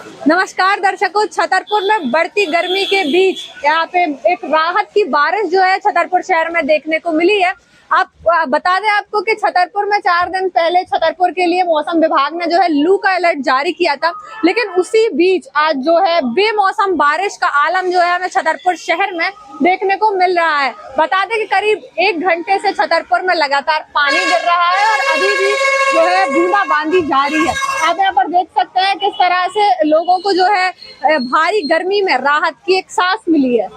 नमस्कार दर्शकों, छतरपुर में बढ़ती गर्मी के बीच यहाँ पे एक राहत की बारिश जो है छतरपुर शहर में देखने को मिली है। आप बता दें आपको कि छतरपुर में 4 दिन पहले छतरपुर के लिए मौसम विभाग ने जो है लू का अलर्ट जारी किया था, लेकिन उसी बीच आज जो है बेमौसम बारिश का आलम जो है हमें छतरपुर शहर में देखने को मिल रहा है। बता दें कि करीब 1 घंटे से छतरपुर में लगातार पानी गिर रहा है और अभी भी जो है बूंदाबांदी जारी है। आप यहाँ पर देख सकते हैं किस तरह से लोगों को जो है भारी गर्मी में राहत की एक सांस मिली है।